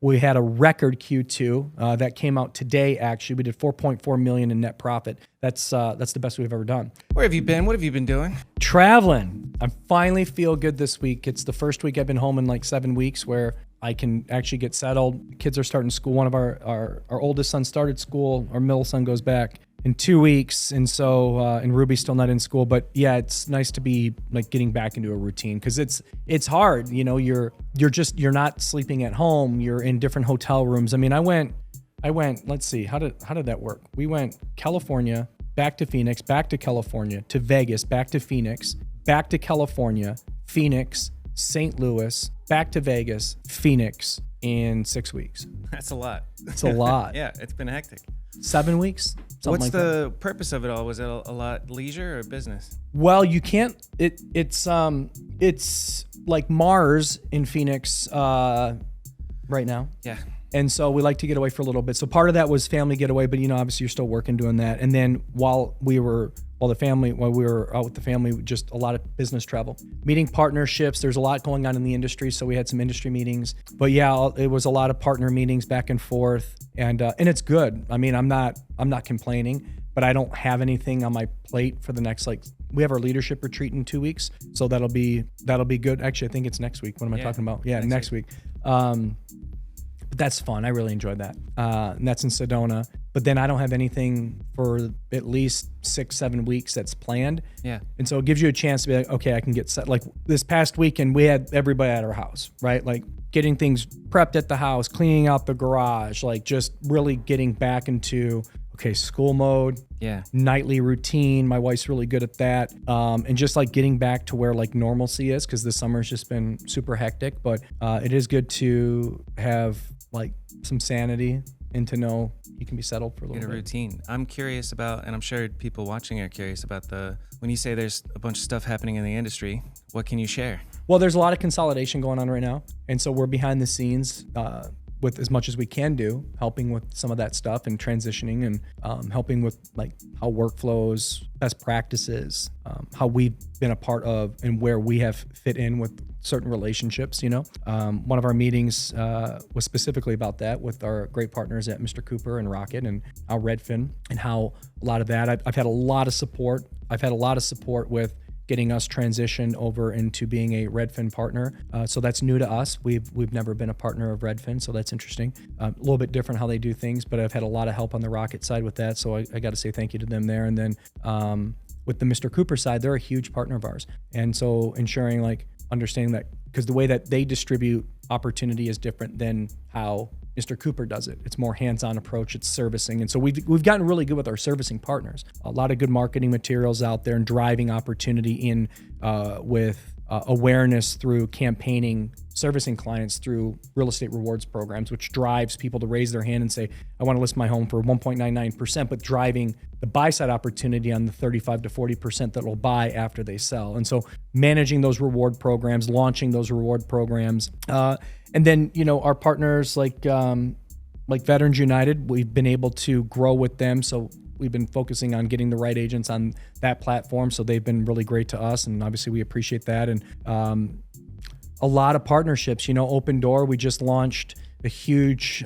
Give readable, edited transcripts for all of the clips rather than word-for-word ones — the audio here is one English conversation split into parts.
We had a record Q2 that came out today. Actually, we did 4.4 million in net profit. That's the best we've ever done. Where have you been? What have you been doing? Traveling. I finally feel good this week. It's the first week I've been home in like 7 weeks where I can actually get settled. Kids are starting school. One of our oldest son started school. Our middle son goes back in 2 weeks. And so, and Ruby's still not in school, but yeah, it's nice to be like getting back into a routine because it's hard. You know, you're not sleeping at home. You're in different hotel rooms. I mean, I went, let's see, how did that work? We went California, back to Phoenix, back to California, to Vegas, back to Phoenix, back to California, Phoenix, St. Louis, back to Vegas, Phoenix in 6 weeks. That's a lot. It's a lot. Yeah, it's been hectic. 7 weeks. What's the purpose of it all? Was it a lot leisure or business? Well, you can't. It's like Mars in Phoenix right now. Yeah. And so we like to get away for a little bit. So part of that was family getaway, but obviously you're still working doing that. And then while we were out with the family, just a lot of business travel, meeting partnerships. There's a lot going on in the industry, so we had some industry meetings. But yeah, it was a lot of partner meetings back and forth, and it's good. I mean, I'm not complaining, but I don't have anything on my plate for the next we have our leadership retreat in 2 weeks, so that'll be good. Actually, I think it's next week. What am I talking about? Yeah, next week. But that's fun. I really enjoyed that. And that's in Sedona. But then I don't have anything for at least 6-7 weeks that's planned. Yeah. And so it gives you a chance to be like, okay, I can get set. Like this past weekend, we had everybody at our house, right? Like getting things prepped at the house, cleaning out the garage, like just really getting back into, okay, school mode, nightly routine. My wife's really good at that. And just like getting back to where like normalcy is, because this summer's just been super hectic. But it is good to have like some sanity and to know you can be settled for a little bit. Get a routine. I'm curious about, and I'm sure people watching are curious about when you say there's a bunch of stuff happening in the industry, what can you share? Well, there's a lot of consolidation going on right now. And so we're behind the scenes with as much as we can do, helping with some of that stuff and transitioning and helping with like how workflows, best practices, how we've been a part of and where we have fit in with certain relationships. One of our meetings was specifically about that with our great partners at Mr. Cooper and Rocket and our Redfin, and how a lot of that, I've had a lot of support. I've had a lot of support with getting us transitioned over into being a Redfin partner. So that's new to us. We've never been a partner of Redfin, so that's interesting. A little bit different how they do things, but I've had a lot of help on the Rocket side with that. So I got to say thank you to them there. And then with the Mr. Cooper side, they're a huge partner of ours. And so ensuring understanding that, because the way that they distribute opportunity is different than how Mr. Cooper does it. It's more hands-on approach. It's servicing. And so we've gotten really good with our servicing partners. A lot of good marketing materials out there and driving opportunity in with awareness through campaigning, servicing clients through real estate rewards programs, which drives people to raise their hand and say, I want to list my home for 1.99%, but driving the buy side opportunity on the 35 to 40% that will buy after they sell. And so managing those reward programs, launching those reward programs, and then, our partners like Veterans United, we've been able to grow with them. So we've been focusing on getting the right agents on that platform. So they've been really great to us. And obviously we appreciate that. And a lot of partnerships, OpenDoor, we just launched a huge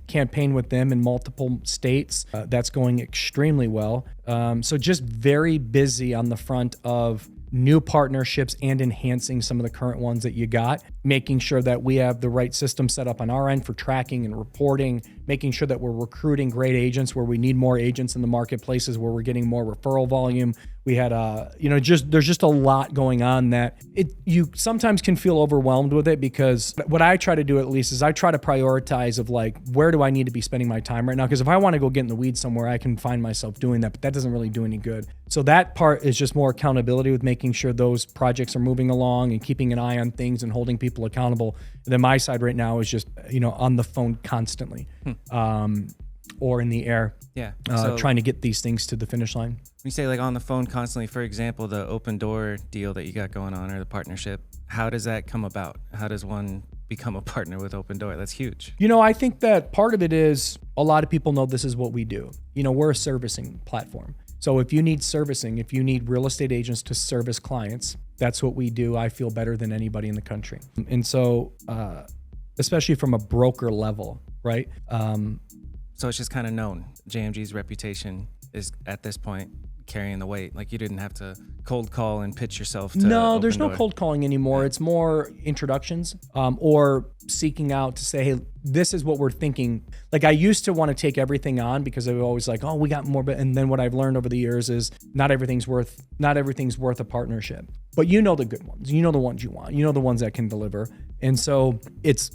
campaign with them in multiple states. That's going extremely well. So just very busy on the front of new partnerships and enhancing some of the current ones that you got, making sure that we have the right system set up on our end for tracking and reporting, making sure that we're recruiting great agents where we need more agents in the marketplaces where we're getting more referral volume. We had there's just a lot going on that you sometimes can feel overwhelmed with it, because what I try to do at least is I try to prioritize of where do I need to be spending my time right now? Because if I want to go get in the weeds somewhere, I can find myself doing that, but that doesn't really do any good. So that part is just more accountability with making sure those projects are moving along and keeping an eye on things and holding people accountable. And then my side right now is just, on the phone constantly. Or in the air, trying to get these things to the finish line. When you say on the phone constantly, for example, the OpenDoor deal that you got going on, or the partnership, how does that come about? How does one become a partner with OpenDoor? That's huge. I think that part of it is a lot of people know this is what we do. We're a servicing platform. So if you need servicing, if you need real estate agents to service clients, that's what we do. I feel better than anybody in the country. And so especially from a broker level, right? So it's just kind of known. JMG's reputation is at this point carrying the weight. Like you didn't have to cold call and pitch yourself to No, there's no OpenDoor. cold calling anymore. Yeah. It's more introductions, or seeking out to say, hey, this is what we're thinking. Like I used to want to take everything on because I was always like, oh, we got more. And then what I've learned over the years is not everything's worth a partnership. But you know the good ones. You know the ones you want. You know the ones that can deliver. And so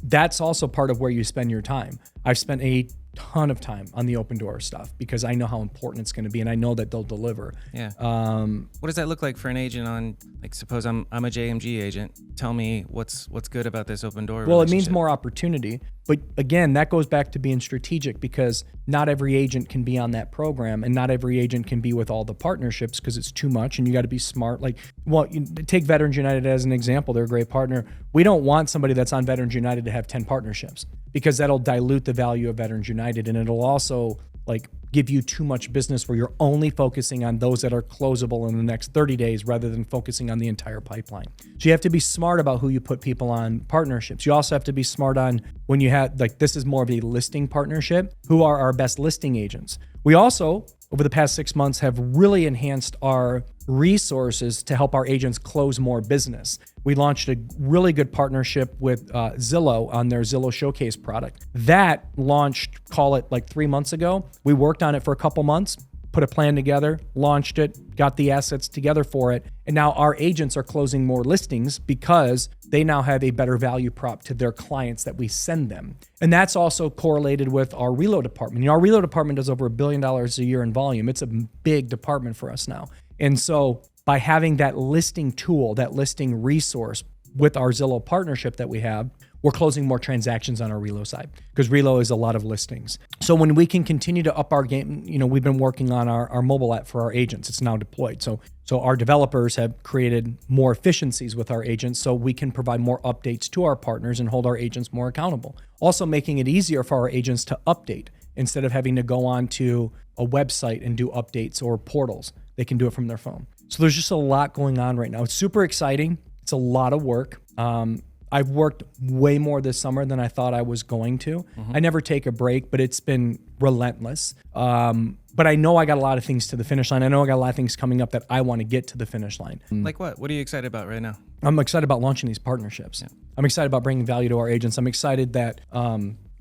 that's also part of where you spend your time. I've spent a ton of time on the OpenDoor stuff because I know how important it's going to be, and I know that they'll deliver. Yeah. What does that look like for an agent on, like, suppose I'm a JMG agent. Tell me what's good about this OpenDoor Well, it means relationship. more opportunity. But again, that goes back to being strategic because not every agent can be on that program and not every agent can be with all the partnerships because it's too much and you got to be smart. Like, well, you take Veterans United as an example. They're a great partner. We don't want somebody that's on Veterans United to have 10 partnerships because that'll dilute the value of Veterans United and it'll also like give you too much business where you're only focusing on those that are closable in the next 30 days rather than focusing on the entire pipeline. So you have to be smart about who you put people on partnerships. You also have to be smart on when you have, like, this is more of a listing partnership, who are our best listing agents. We also, over the past 6 months, have really enhanced our resources to help our agents close more business. We launched a really good partnership with Zillow on their Zillow Showcase product. That launched, call it like 3 months ago. We worked on it for a couple months, put a plan together, launched it, got the assets together for it. And now our agents are closing more listings because they now have a better value prop to their clients that we send them. And that's also correlated with our Relo department. You know, our Relo department does over $1 billion a year in volume. It's a big department for us now. And so by having that listing tool, that listing resource with our Zillow partnership that we have, we're closing more transactions on our Relo side because Relo is a lot of listings. So when we can continue to up our game, you know, we've been working on our mobile app for our agents. It's now deployed. So our developers have created more efficiencies with our agents so we can provide more updates to our partners and hold our agents more accountable. Also making it easier for our agents to update instead of having to go on to a website and do updates or portals. They can do it from their phone. So there's just a lot going on right now. It's super exciting. It's a lot of work. I've worked way more this summer than I thought I was going to. I never take a break, but it's been relentless. But I know I got a lot of things to the finish line. I know I got a lot of things coming up that I want to get to the finish line. Like what? What are you excited about right now? I'm excited about launching these partnerships. Yeah. I'm excited about bringing value to our agents. I'm excited that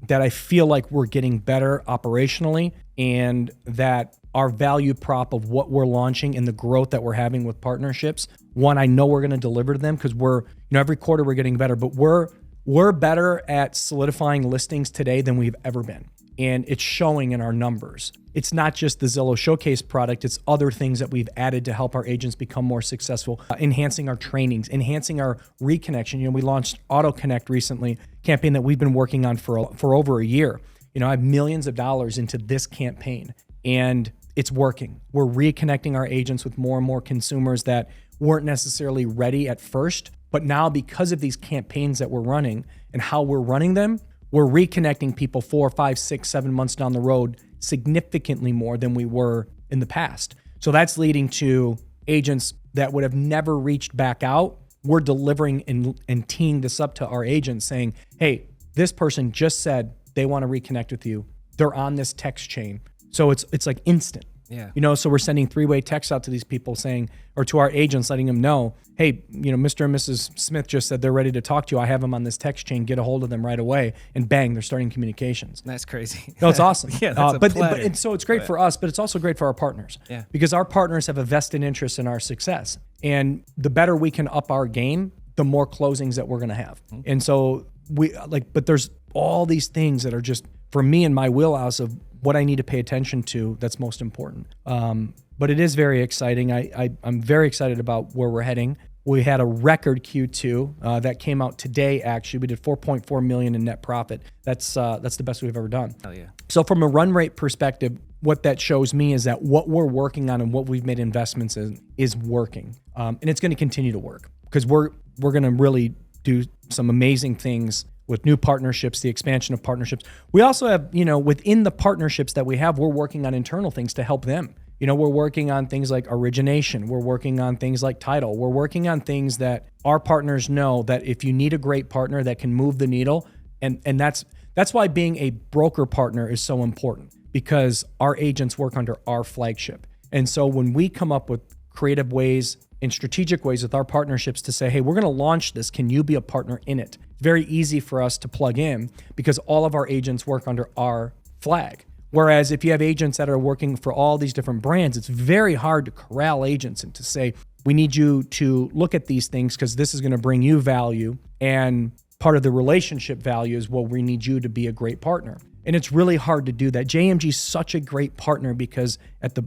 that I feel like we're getting better operationally and that our value prop of what we're launching and the growth that we're having with partnerships. One, I know we're going to deliver to them because we're, you know, every quarter we're getting better, but we're better at solidifying listings today than we've ever been. And it's showing in our numbers. It's not just the Zillow Showcase product, it's other things that we've added to help our agents become more successful, enhancing our trainings, enhancing our reconnection. You know, we launched Auto Connect recently, campaign that we've been working on for over a year. You know, I have millions of dollars into this campaign and it's working. We're reconnecting our agents with more and more consumers that weren't necessarily ready at first, but now because of these campaigns that we're running and how we're running them, we're reconnecting people 4, 5, 6, 7 months down the road significantly more than we were in the past. So that's leading to agents that would have never reached back out. We're delivering and teeing this up to our agents saying, hey, this person just said they want to reconnect with you. They're on this text chain. So it's like instant. Yeah. You know, so we're sending 3-way texts out to these people saying, or to our agents, letting them know, hey, you know, Mr. and Mrs. Smith just said they're ready to talk to you. I have them on this text chain. Get a hold of them right away. And bang, they're starting communications. That's crazy. No, it's awesome. Yeah, that's but so it's great for us, but it's also great for our partners. Yeah. Because our partners have a vested interest in our success. And the better we can up our game, the more closings that we're going to have. And so but there's all these things that are just, for me, in my wheelhouse of what I need to pay attention to that's most important. But it is very exciting. I'm very excited about where we're heading. We had a record Q2 that came out today. Actually, we did $4.4 million in net profit. That's the best we've ever done. Hell yeah. So from a run rate perspective, what that shows me is that what we're working on and what we've made investments in is working, and it's going to continue to work because we're going to really do some amazing things with new partnerships, the expansion of partnerships. We also have, you know, within the partnerships that we have, we're working on internal things to help them. You know, we're working on things like origination. We're working on things like title. We're working on things that our partners know that if you need a great partner that can move the needle, And that's why being a broker partner is so important, because our agents work under our flagship. And so when we come up with creative ways and strategic ways with our partnerships to say, hey, we're going to launch this, can you be a partner in it? It's very easy for us to plug in because all of our agents work under our flag. Whereas if you have agents that are working for all these different brands, it's very hard to corral agents and to say, we need you to look at these things because this is going to bring you value. And part of the relationship value is, well, we need you to be a great partner. And it's really hard to do that. JMG is such a great partner because at the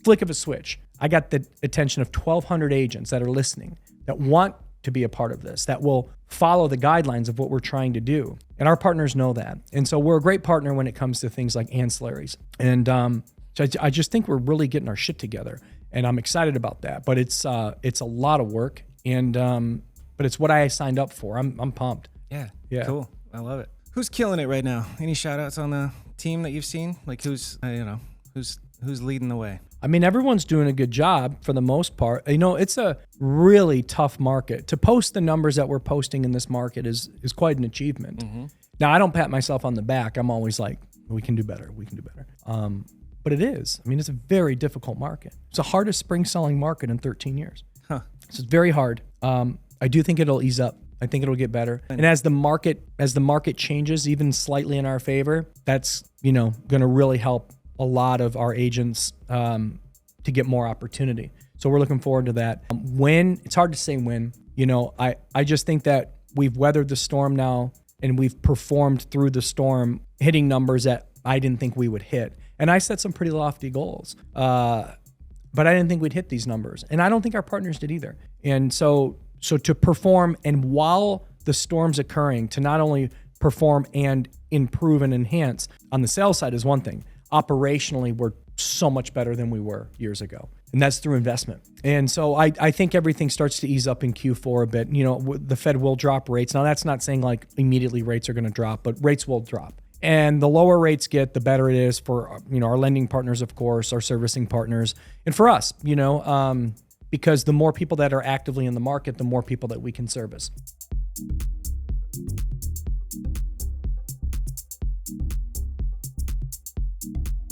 flick of a switch, I got the attention of 1,200 agents that are listening, that want to be a part of this, that will follow the guidelines of what we're trying to do. And our partners know that. And so we're a great partner when it comes to things like ancillaries. And so I just think we're really getting our shit together. And I'm excited about that. But it's a lot of work. And but it's what I signed up for. I'm pumped. Yeah. Cool. I love it. Who's killing it right now? Any shout outs on the team that you've seen? Like who's leading the way? I mean, everyone's doing a good job for the most part. It's a really tough market. To post the numbers that we're posting in this market is quite an achievement. Mm-hmm. Now, I don't pat myself on the back. I'm always like, we can do better. We can do better. But it is. I mean, it's a very difficult market. It's the hardest spring selling market in 13 years. Huh. So it's very hard. I do think it'll ease up. I think it'll get better. And as the market changes even slightly in our favor, that's, going to really help a lot of our agents to get more opportunity. So we're looking forward to that. When, it's hard to say when, I just think that we've weathered the storm now and we've performed through the storm, hitting numbers that I didn't think we would hit. And I set some pretty lofty goals, but I didn't think we'd hit these numbers. And I don't think our partners did either. And so to perform, and while the storm's occurring, to not only perform and improve and enhance on the sales side is one thing. Operationally, we're so much better than we were years ago. And that's through investment. And so I think everything starts to ease up in Q4 a bit. The Fed will drop rates. Now, that's not saying like immediately rates are going to drop, but rates will drop. And the lower rates get, the better it is for, our lending partners, of course, our servicing partners, and for us, because the more people that are actively in the market, the more people that we can service.